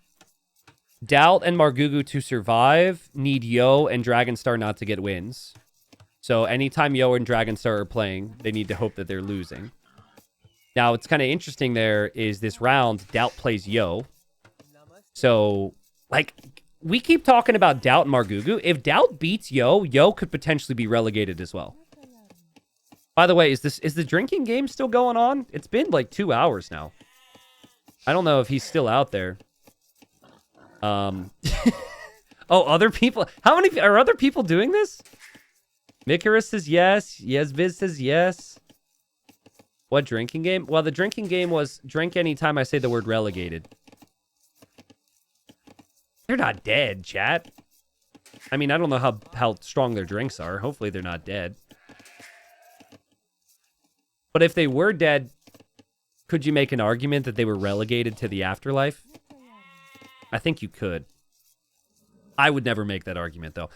Doubt and Margugu to survive need Yo and Dragonstar not to get wins. So anytime Yo and Dragonstar are playing, they need to hope that they're losing. Now, what's kind of interesting there is this round, Doubt plays Yo. So, like, we keep talking about Doubt and Margugu. If Doubt beats Yo, Yo could potentially be relegated as well. By the way, is the drinking game still going on? It's been like 2 hours now. I don't know if he's still out there. Oh, other people. How many are other people doing this? Mikaris says yes. Yesviz says yes. What drinking game? Well, the drinking game was drink anytime I say the word relegated. They're not dead, chat. I mean, I don't know how strong their drinks are. Hopefully they're not dead. But if they were dead, could you make an argument that they were relegated to the afterlife? I think you could. I would never make that argument, though.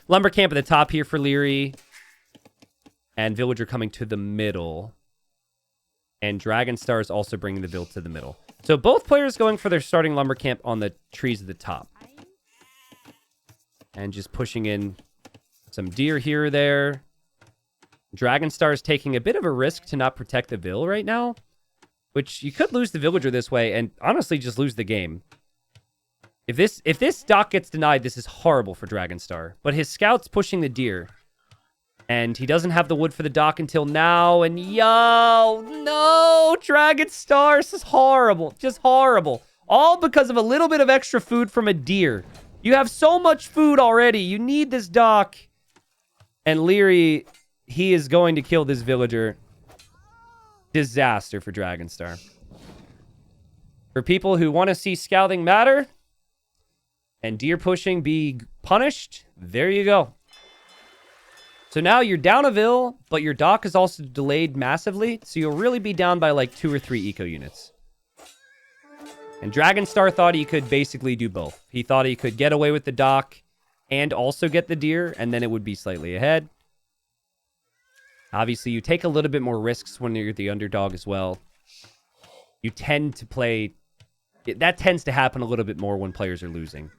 Lumber camp at the top here for Liereyy. And Villager coming to the middle. And Dragonstar is also bringing the build to the middle. So both players going for their starting lumber camp on the trees at the top. And just pushing in some deer here or there. Dragonstar is taking a bit of a risk to not protect the Vill right now. Which you could lose the Villager this way and honestly just lose the game. If this dock gets denied, this is horrible for Dragonstar. But his scout's pushing the deer. And he doesn't have the wood for the dock until now. And yo, no, Dragonstar, this is horrible. Just horrible. All because of a little bit of extra food from a deer. You have so much food already. You need this dock. And Liereyy, he is going to kill this villager. Disaster for Dragonstar. For people who want to see scouting matter and deer pushing be punished, there you go. So now you're down a Vill, but your dock is also delayed massively, so you'll really be down by like 2 or 3 eco units. And Dragonstar thought he could basically do both. He thought he could get away with the dock and also get the deer, and then it would be slightly ahead. Obviously, you take a little bit more risks when you're the underdog as well. You tend to play... That tends to happen a little bit more when players are losing.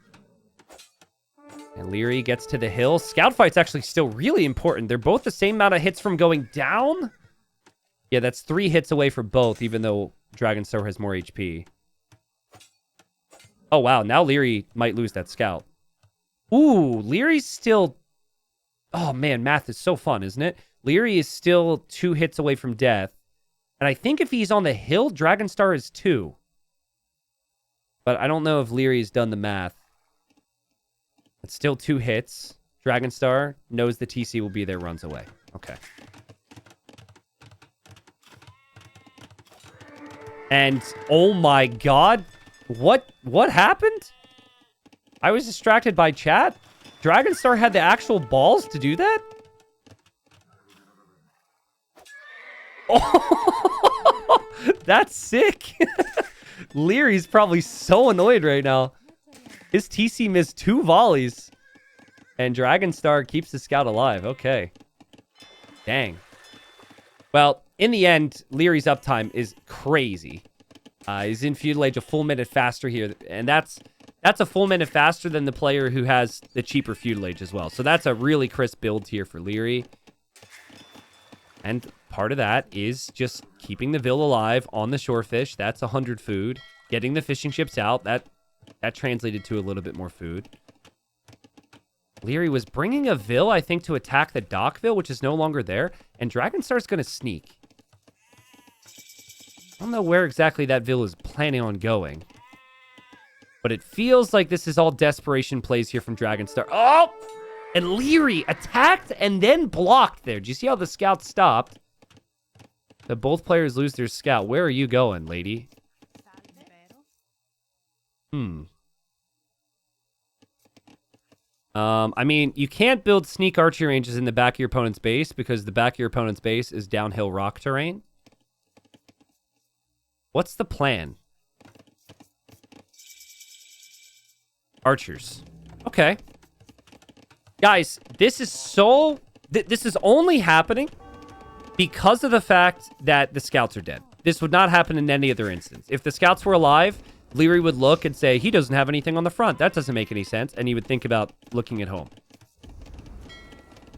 And Liereyy gets to the hill. Scout fight's actually still really important. They're both the same amount of hits from going down. Yeah, that's 3 hits away for both, even though Dragonstar has more HP. Oh, wow. Now Liereyy might lose that scout. Ooh, Lierey's still... Oh, man, math is so fun, isn't it? Liereyy is still 2 hits away from death. And I think if he's on the hill, Dragonstar is 2. But I don't know if Lierey's done the math. It's still 2 hits. Dragonstar knows the TC will be there, runs away. Okay. And, oh my god. What happened? I was distracted by chat. Dragonstar had the actual balls to do that? Oh, that's sick. Lierey's probably so annoyed right now. His TC missed 2 volleys. And Dragonstar keeps the scout alive. Okay. Dang. Well, in the end, Lierey's uptime is crazy. He's in feudal age a full minute faster here. And that's a full minute faster than the player who has the cheaper feudal age as well. So that's a really crisp build here for Liereyy. And part of that is just keeping the Vil alive on the shorefish. That's 100 food. Getting the fishing ships out. That translated to a little bit more food. Liereyy was bringing a Vil, I think, to attack the dock Vil, which is no longer there. And Dragonstar's going to sneak. I don't know where exactly that Vil is planning on going. But it feels like this is all desperation plays here from Dragonstar. Oh! And Liereyy attacked and then blocked there. Do you see how the scout stopped? But both players lose their scout. Where are you going, lady? I mean, you can't build sneak archery ranges in the back of your opponent's base because the back of your opponent's base is downhill rock terrain. What's the plan? Archers. Okay. Guys, this is so... this is only happening because of the fact that the scouts are dead. This would not happen in any other instance. If the scouts were alive, Liereyy would look and say, he doesn't have anything on the front. That doesn't make any sense. And he would think about looking at home.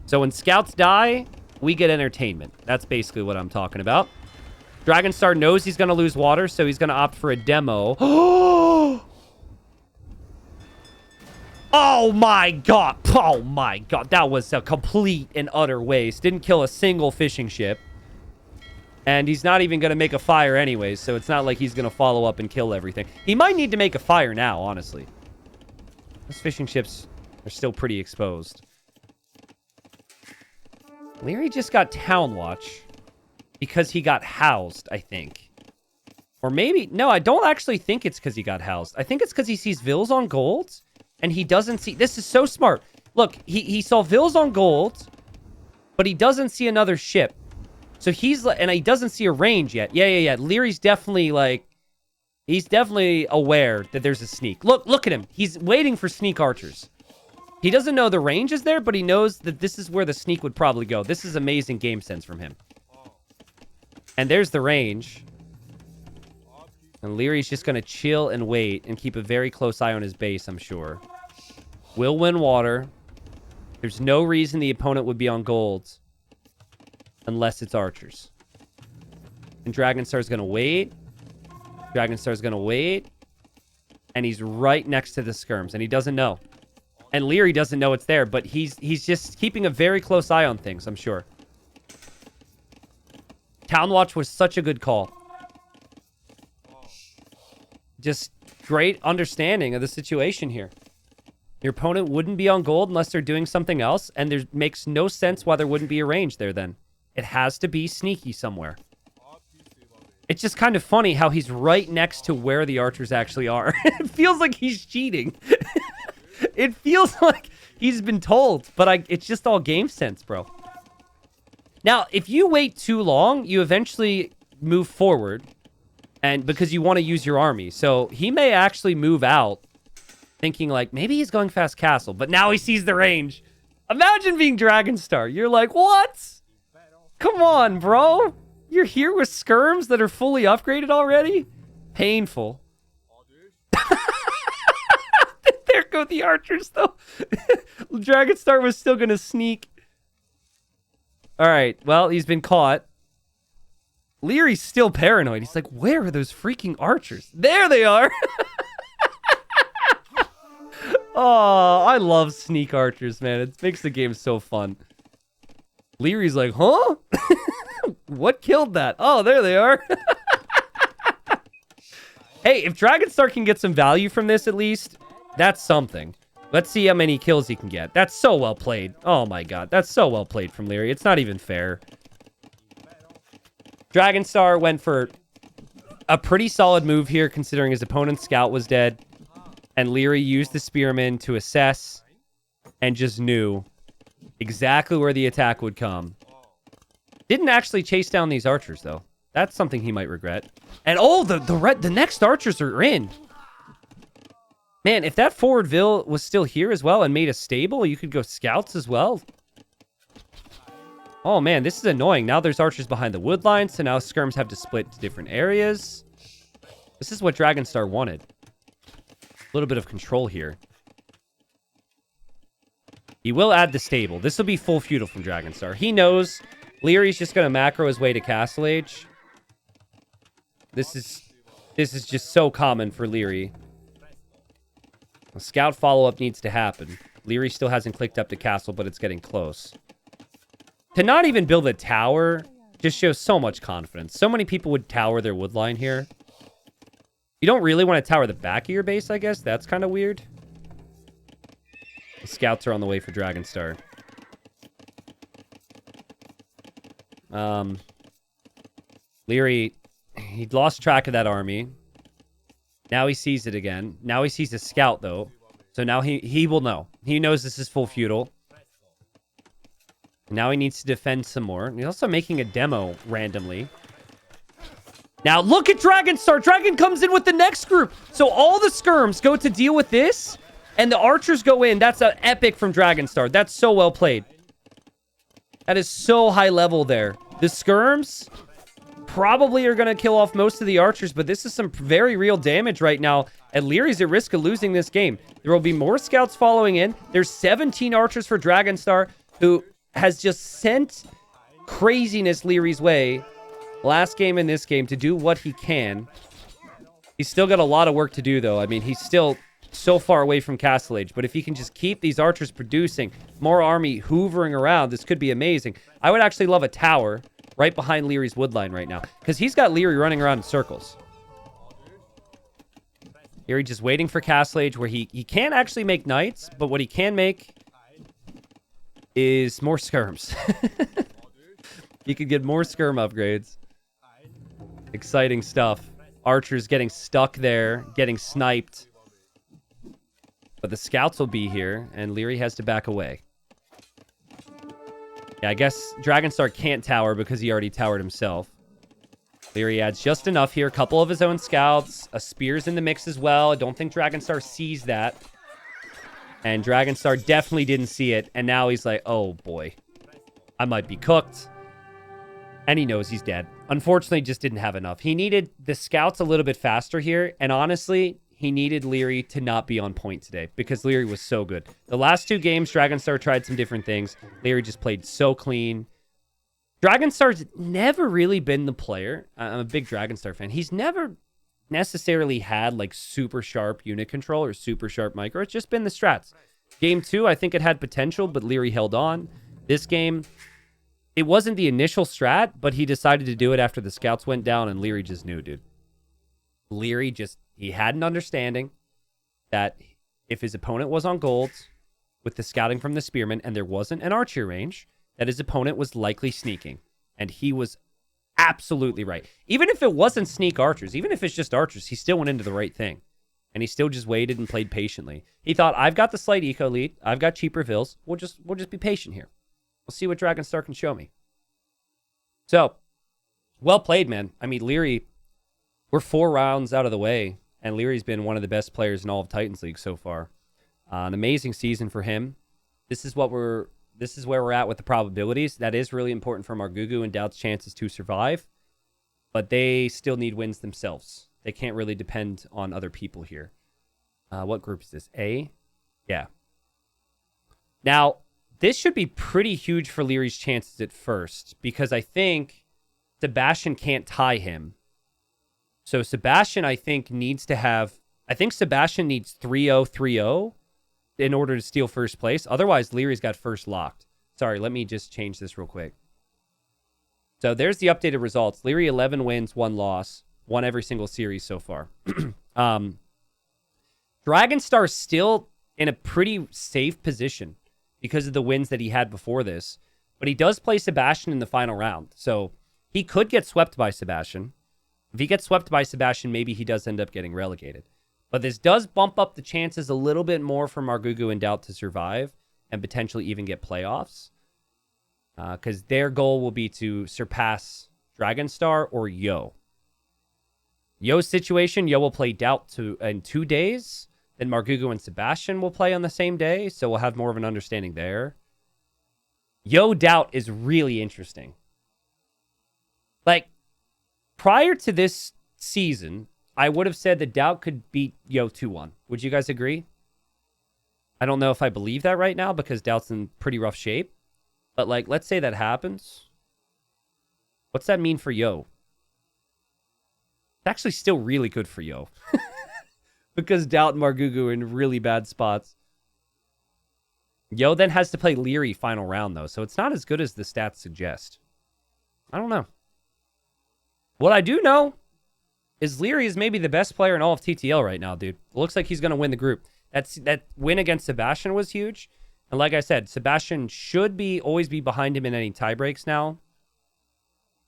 So when scouts die, we get entertainment. That's basically what I'm talking about. Dragonstar knows he's going to lose water, so he's going to opt for a demo. Oh my god. Oh my god. That was a complete and utter waste. Didn't kill a single fishing ship. And he's not even going to make a fire anyways, so it's not like he's going to follow up and kill everything. He might need to make a fire now, honestly. Those fishing ships are still pretty exposed. Liereyy just got Town Watch because he got housed, I think. Or maybe... No, I don't actually think it's because he got housed. I think it's because he sees Vils on golds, and he doesn't see... This is so smart. Look, he saw Vils on golds, but he doesn't see another ship. So he's like, and he doesn't see a range yet. Yeah. Lierey's definitely like, he's definitely aware that there's a sneak. Look at him. He's waiting for sneak archers. He doesn't know the range is there, but he knows that this is where the sneak would probably go. This is amazing game sense from him. And there's the range. And Lierey's just going to chill and wait and keep a very close eye on his base, I'm sure. Will win water. There's no reason the opponent would be on golds. Unless it's archers. And Dragonstar's going to wait. Dragonstar's going to wait. And he's right next to the skirms. And he doesn't know. And Liereyy doesn't know it's there. But he's just keeping a very close eye on things, I'm sure. Town Watch was such a good call. Just great understanding of the situation here. Your opponent wouldn't be on gold unless they're doing something else. And there makes no sense why there wouldn't be a range there then. It has to be sneaky somewhere. It's just kind of funny how he's right next to where the archers actually are. It feels like he's cheating. It feels like he's been told, but it's just all game sense, bro. Now, if you wait too long, you eventually move forward, and because you want to use your army. So he may actually move out thinking like, maybe he's going fast castle, but now he sees the range. Imagine being Dragonstar. You're like, what? Come on, bro. You're here with skirms that are fully upgraded already? Painful. There go the archers, though. Dragonstar was still going to sneak. All right. Well, he's been caught. Lierey's still paranoid. He's like, where are those freaking archers? There they are. Oh, I love sneak archers, man. It makes the game so fun. Lierey's like, huh? What killed that? Oh, there they are. Hey, if Dragonstar can get some value from this at least, that's something. Let's see how many kills he can get. That's so well played. Oh my god, that's so well played from Liereyy. It's not even fair. Dragonstar went for a pretty solid move here considering his opponent's scout was dead. And Liereyy used the spearman to assess and just knew exactly where the attack would come. Didn't actually chase down these archers, though. That's something he might regret. And oh, the next archers are in. Man, if that forward Vil was still here as well and made a stable, you could go scouts as well. Oh man, this is annoying. Now there's archers behind the wood line, so now skirms have to split to different areas. This is what Dragonstar wanted. A little bit of control here. He will add the stable. This will be full feudal from Dragonstar. He knows Lierey's just going to macro his way to Castle Age. This is just so common for Liereyy. A scout follow-up needs to happen. Liereyy still hasn't clicked up to Castle, but it's getting close. To not even build a tower just shows so much confidence. So many people would tower their wood line here. You don't really want to tower the back of your base, I guess. That's kind of weird. The scouts are on the way for Dragonstar. Liereyy, he lost track of that army. Now he sees it again. Now he sees a scout, though. So now he will know. He knows this is full feudal. Now he needs to defend some more. He's also making a demo randomly. Now look at Dragonstar. Dragon comes in with the next group. So all the skirms go to deal with this, and the archers go in. That's an epic from Dragonstar. That's so well played. That is so high level there. The skirms probably are going to kill off most of the archers, but this is some very real damage right now. And Lierey's at risk of losing this game. There will be more scouts following in. There's 17 archers for Dragonstar, who has just sent craziness Lierey's way last game and this game to do what he can. He's still got a lot of work to do, though. I mean, he's still so far away from Castle Age, but if he can just keep these archers producing, more army hoovering around, this could be amazing. I would actually love a tower right behind Lierey's woodline right now, because he's got Liereyy running around in circles. Liereyy just waiting for Castle Age, where he can't actually make knights, but what he can make is more skirms. He could get more skirm upgrades. Exciting stuff. Archers getting stuck there, getting sniped. But the scouts will be here, and Liereyy has to back away. Yeah, I guess Dragonstar can't tower because he already towered himself. Liereyy adds just enough here. A couple of his own scouts. A spear's in the mix as well. I don't think Dragonstar sees that. And Dragonstar definitely didn't see it. And now he's like, oh boy, I might be cooked. And he knows he's dead. Unfortunately, just didn't have enough. He needed the scouts a little bit faster here. And honestly, he needed Liereyy to not be on point today because Liereyy was so good. The last two games, Dragonstar tried some different things. Liereyy just played so clean. Dragonstar's never really been the player. I'm a big Dragonstar fan. He's never necessarily had like super sharp unit control or super sharp micro. It's just been the strats. Game 2, I think it had potential, but Liereyy held on. This game, it wasn't the initial strat, but he decided to do it after the scouts went down, and Liereyy just knew, dude. Liereyy just, he had an understanding that if his opponent was on golds with the scouting from the spearman and there wasn't an archer range, that his opponent was likely sneaking. And he was absolutely right. Even if it wasn't sneak archers, even if it's just archers, he still went into the right thing. And he still just waited and played patiently. He thought, I've got the slight eco lead. I've got cheaper vills. We'll just be patient here. We'll see what Dragonstar can show me. So, well played, man. I mean, Liereyy, we're 4 rounds out of the way, and Lierey's been one of the best players in all of Titans League so far. An amazing season for him. This is where we're at with the probabilities. That is really important for Margugu and Doubt's chances to survive, but they still need wins themselves. They can't really depend on other people here. What group is this? A? Yeah. Now, this should be pretty huge for Lierey's chances at first, because I think Sebastian can't tie him. So Sebastian, I think, needs to have... I think Sebastian needs 3-0-3-0 in order to steal first place. Otherwise, Lierey's got first locked. Sorry, let me just change this real quick. So there's the updated results. Liereyy 11 wins, 1 loss. Won every single series so far. Dragonstar's still in a pretty safe position because of the wins that he had before this. But he does play Sebastian in the final round. So he could get swept by Sebastian. If he gets swept by Sebastian, maybe he does end up getting relegated. But this does bump up the chances a little bit more for Margugu and Doubt to survive and potentially even get playoffs. Because their goal will be to surpass Dragonstar or Yo. Yo's situation, Yo will play Doubt in 2 days. Then Margugu and Sebastian will play on the same day. So we'll have more of an understanding there. Yo Doubt is really interesting. Like, prior to this season, I would have said that Doubt could beat Yo 2-1. Would you guys agree? I don't know if I believe that right now because Doubt's in pretty rough shape. But, like, let's say that happens. What's that mean for Yo? It's actually still really good for Yo. Because Doubt and Margugu are in really bad spots. Yo then has to play Liereyy final round, though, so it's not as good as the stats suggest. I don't know. What I do know is Liereyy is maybe the best player in all of TTL right now, dude. It looks like he's going to win the group. That win against Sebastian was huge. And like I said, Sebastian should always be behind him in any tie breaks now.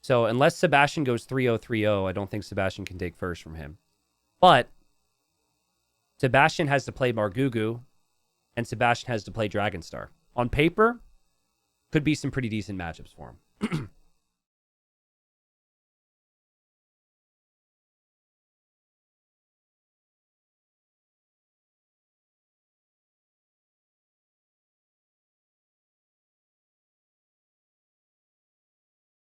So unless Sebastian goes 3-0, 3-0, I don't think Sebastian can take first from him. But Sebastian has to play Margugu, and Sebastian has to play Dragonstar. On paper, could be some pretty decent matchups for him.